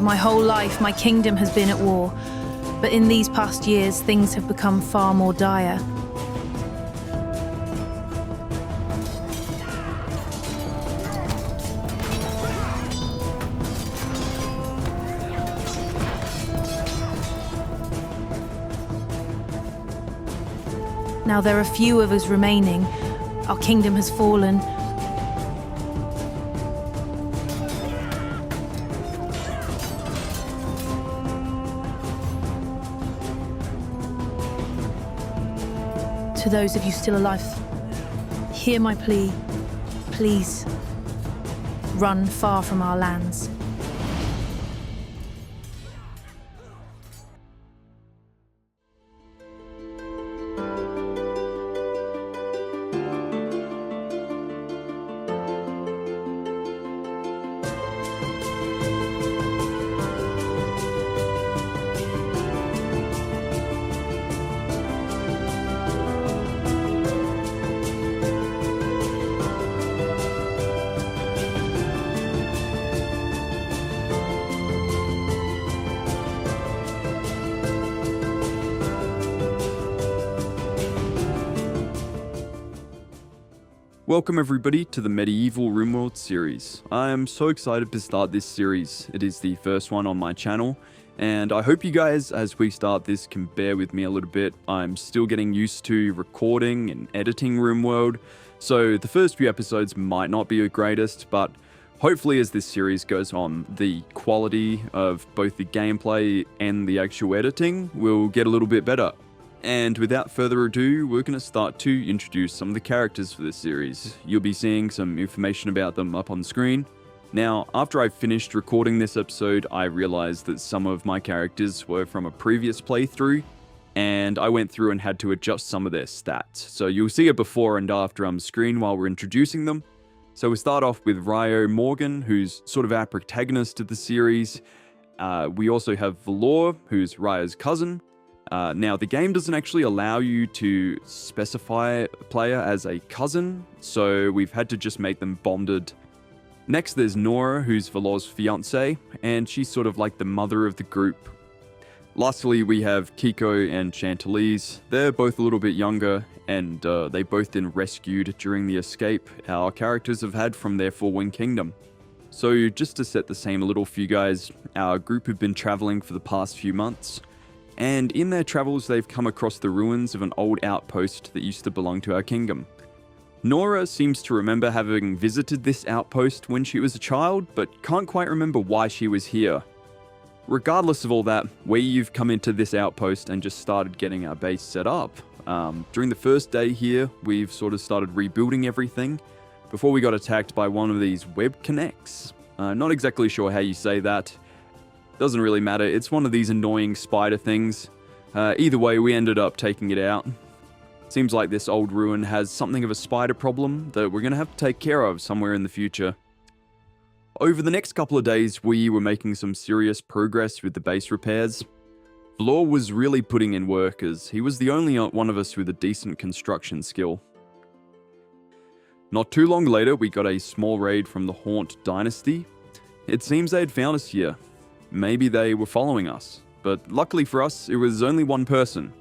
For my whole life, my kingdom has been at war. But in these past years, things have become far more dire. Now there are few of us remaining. Our kingdom has fallen. To those of you still alive, hear my plea. Please, run far from our lands. Welcome everybody to the Medieval Rimworld series. I am so excited to start this series. It is the first one on my channel, and I hope you guys, as we start this, can bear with me a little bit. I'm still getting used to recording and editing Rimworld, so the first few episodes might not be the greatest, but hopefully as this series goes on, the quality of both the gameplay and the actual editing will get a little bit better. And without further ado, we're going to start to introduce some of the characters for this series. You'll be seeing some information about them up on screen. Now, after I finished recording this episode, I realized that some of my characters were from a previous playthrough, and I went through and had to adjust some of their stats. So you'll see a before and after on screen while we're introducing them. So we start off with Ryo Morgan, who's sort of our protagonist of the series. We also have Valor, who's Ryo's cousin. Now, the game doesn't actually allow you to specify a player as a cousin, so we've had to just make them bonded. Next, there's Nora, who's Valor's fiancée, and she's sort of like the mother of the group. Lastly, we have Kiko and Chantalise. They're both a little bit younger, and they've both been rescued during the escape our characters have had from their Four-Wing Kingdom. So, just to set the scene a little for you guys, our group have been traveling for the past few months. And in their travels, they've come across the ruins of an old outpost that used to belong to our kingdom. Nora seems to remember having visited this outpost when she was a child, but can't quite remember why she was here. Regardless of all that, we've come into this outpost and just started getting our base set up. During the first day here, we've sort of started rebuilding everything before we got attacked by one of these web connects. Not exactly sure how you say that. Doesn't really matter, it's one of these annoying spider things. Either way, we ended up taking it out. Seems like this old ruin has something of a spider problem that we're going to have to take care of somewhere in the future. Over the next couple of days, we were making some serious progress with the base repairs. Valor was really putting in work as he was the only one of us with a decent construction skill. Not too long later, we got a small raid from the Haunt Dynasty. It seems they had found us here. Maybe they were following us, but luckily for us, it was only one person.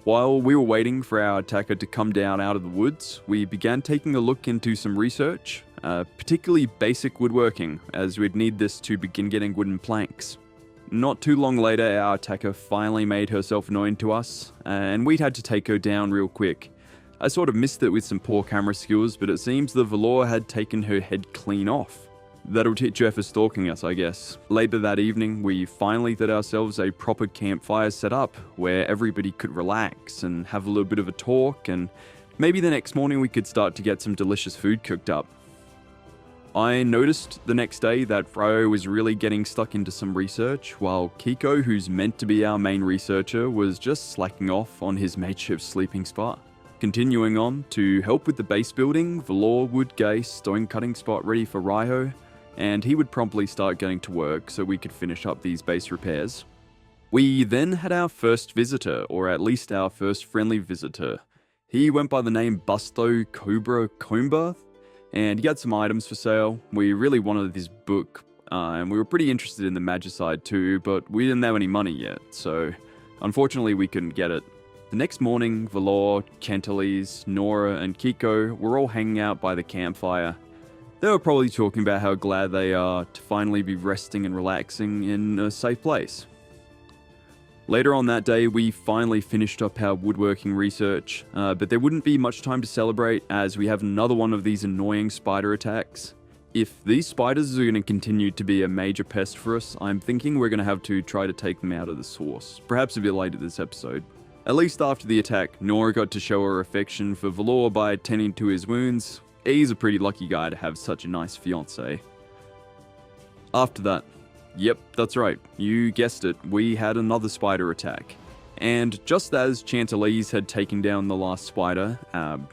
While we were waiting for our attacker to come down out of the woods, we began taking a look into some research, particularly basic woodworking, as we'd need this to begin getting wooden planks. Not too long later, our attacker finally made herself known to us, and we'd had to take her down real quick. I sort of missed it with some poor camera skills, but it seems the Valor had taken her head clean off. That'll teach her for stalking us, I guess. Later that evening, we finally got ourselves a proper campfire set up where everybody could relax and have a little bit of a talk, and maybe the next morning we could start to get some delicious food cooked up. I noticed the next day that Ryo was really getting stuck into some research, while Kiko, who's meant to be our main researcher, was just slacking off on his mateship's sleeping spot. Continuing on, to help with the base building, Valor would get a stone cutting spot ready for Ryo, and he would promptly start getting to work so we could finish up these base repairs. We then had our first visitor, or at least our first friendly visitor. He went by the name Busto Cobra Comba, and he had some items for sale. We really wanted this book and we were pretty interested in the Magicide too, but we didn't have any money yet, so unfortunately we couldn't get it. The next morning, Valor, Kentalise, Nora, and Kiko were all hanging out by the campfire. They were probably talking about how glad they are to finally be resting and relaxing in a safe place. Later on that day, we finally finished up our woodworking research, but there wouldn't be much time to celebrate as we have another one of these annoying spider attacks. If these spiders are going to continue to be a major pest for us, I'm thinking we're going to have to try to take them out of the source, perhaps a bit later this episode. At least after the attack, Nora got to show her affection for Valor by tending to his wounds. He's a pretty lucky guy to have such a nice fiancée. After that, yep, that's right, you guessed it, we had another spider attack. And just as Chantalise had taken down the last spider,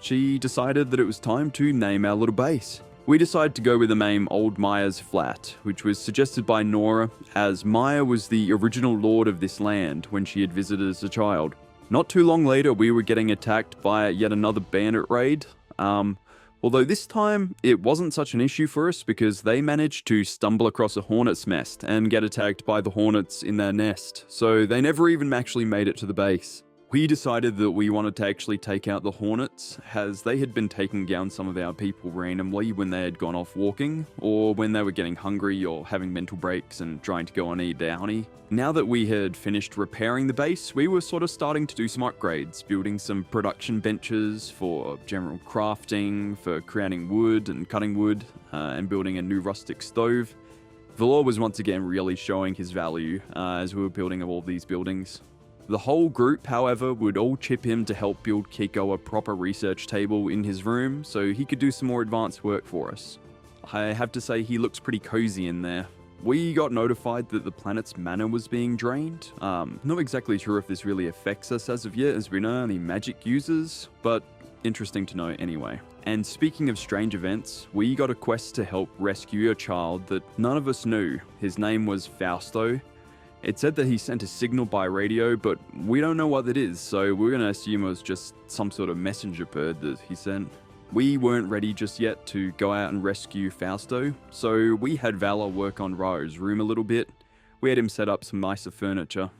she decided that it was time to name our little base. We decided to go with the name Old Maya's Flat, which was suggested by Nora, as Maya was the original lord of this land when she had visited as a child. Not too long later, we were getting attacked by yet another bandit raid, although this time it wasn't such an issue for us because they managed to stumble across a hornet's nest and get attacked by the hornets in their nest, so they never even actually made it to the base. We decided that we wanted to actually take out the hornets, as they had been taking down some of our people randomly when they had gone off walking, or when they were getting hungry or having mental breaks and trying to go and eat downy. Now that we had finished repairing the base, we were sort of starting to do some upgrades, building some production benches for general crafting, for creating wood and cutting wood, and building a new rustic stove. Valor was once again really showing his value as we were building all these buildings. The whole group, however, would all chip in to help build Kiko a proper research table in his room so he could do some more advanced work for us. I have to say he looks pretty cozy in there. We got notified that the planet's mana was being drained. Not exactly sure if this really affects us as of yet, as we don't have any magic users, but interesting to know anyway. And speaking of strange events, we got a quest to help rescue a child that none of us knew. His name was Fausto. It said that he sent a signal by radio, but we don't know what it is, so we're going to assume it was just some sort of messenger bird that he sent. We weren't ready just yet to go out and rescue Fausto, so we had Valor work on Ryo's room a little bit. We had him set up some nicer furniture.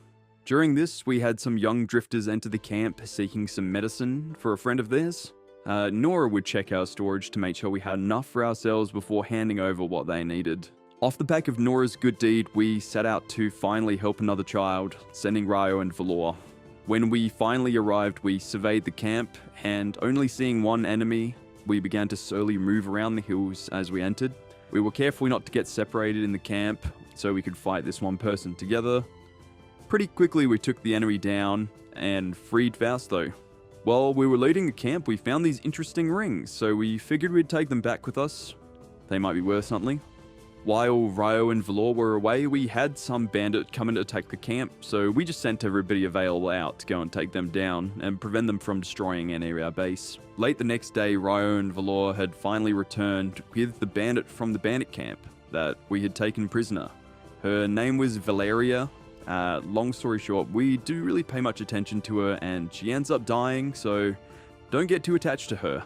During this, we had some young drifters enter the camp seeking some medicine for a friend of theirs. Nora would check our storage to make sure we had enough for ourselves before handing over what they needed. Off the back of Nora's good deed, we set out to finally help another child, sending Ryo and Valor. When we finally arrived, we surveyed the camp, and only seeing one enemy, we began to slowly move around the hills as we entered. We were careful not to get separated in the camp, so we could fight this one person together. Pretty quickly we took the enemy down, and freed Fausto. While we were leading the camp, we found these interesting rings, so we figured we'd take them back with us. They might be worth something. While Ryo and Valor were away, we had some bandit come and attack the camp, so we just sent everybody available out to go and take them down and prevent them from destroying any of our base. Late the next day, Ryo and Valor had finally returned with the bandit from the bandit camp that we had taken prisoner. Her name was Valeria. Long story short, we do really pay much attention to her and she ends up dying, so don't get too attached to her.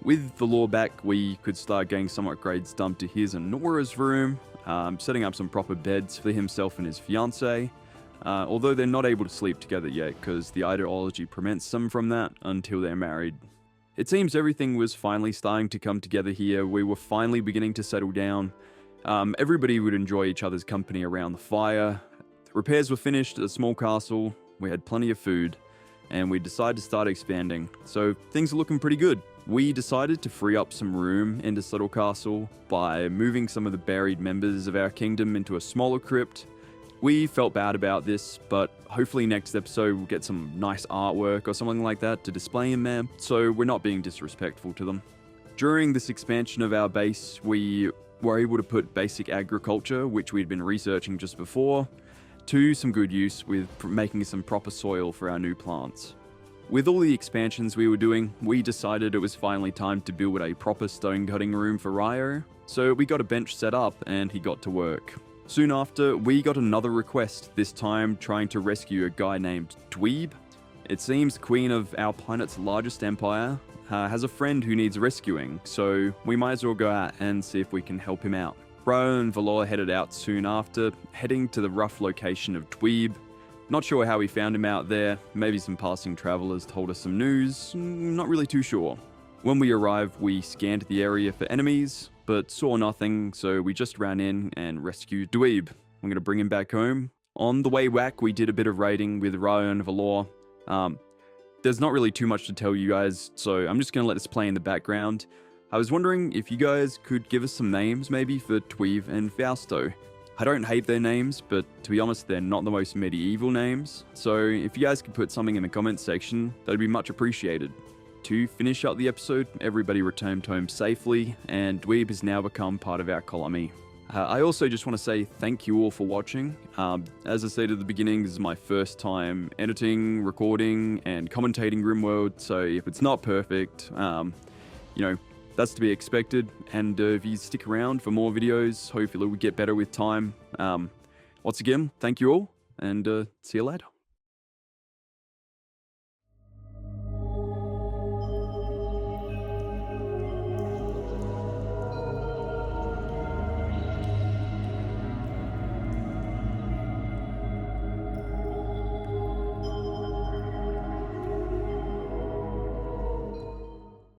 With Valor back, we could start getting some upgrades done to his and Nora's room, setting up some proper beds for himself and his fiancée, although they're not able to sleep together yet because the ideology prevents them from that until they're married. It seems everything was finally starting to come together here. We were finally beginning to settle down. Everybody would enjoy each other's company around the fire. The repairs were finished at a small castle. We had plenty of food, and we decided to start expanding. So things are looking pretty good. We decided to free up some room in this little castle by moving some of the buried members of our kingdom into a smaller crypt. We felt bad about this, but hopefully next episode we'll get some nice artwork or something like that to display in there, so we're not being disrespectful to them. During this expansion of our base, we were able to put basic agriculture, which we'd been researching just before, to some good use with making some proper soil for our new plants. With all the expansions we were doing, we decided it was finally time to build a proper stone cutting room for Ryo, so we got a bench set up and he got to work. Soon after, we got another request, this time trying to rescue a guy named Dweeb. It seems the queen of our planet's largest empire has a friend who needs rescuing, so we might as well go out and see if we can help him out. Ryo and Valor headed out soon after, heading to the rough location of Dweeb. Not sure how we found him out there, maybe some passing travelers told us some news, not really too sure. When we arrived, we scanned the area for enemies, but saw nothing, so we just ran in and rescued Dweeb. I'm going to bring him back home. On the way back, we did a bit of raiding with Ryo and Valor. There's not really too much to tell you guys, so I'm just going to let this play in the background. I was wondering if you guys could give us some names maybe for Dweeb and Fausto. I don't hate their names, but to be honest, they're not the most medieval names. So if you guys could put something in the comments section, that'd be much appreciated. To finish up the episode, everybody returned home safely, and Dweeb has now become part of our colony. I also just want to say thank you all for watching. As I said at the beginning, this is my first time editing, recording, and commentating Rimworld, so if it's not perfect, that's to be expected. And if you stick around for more videos, hopefully we'll get better with time. Once again, thank you all, and see you later.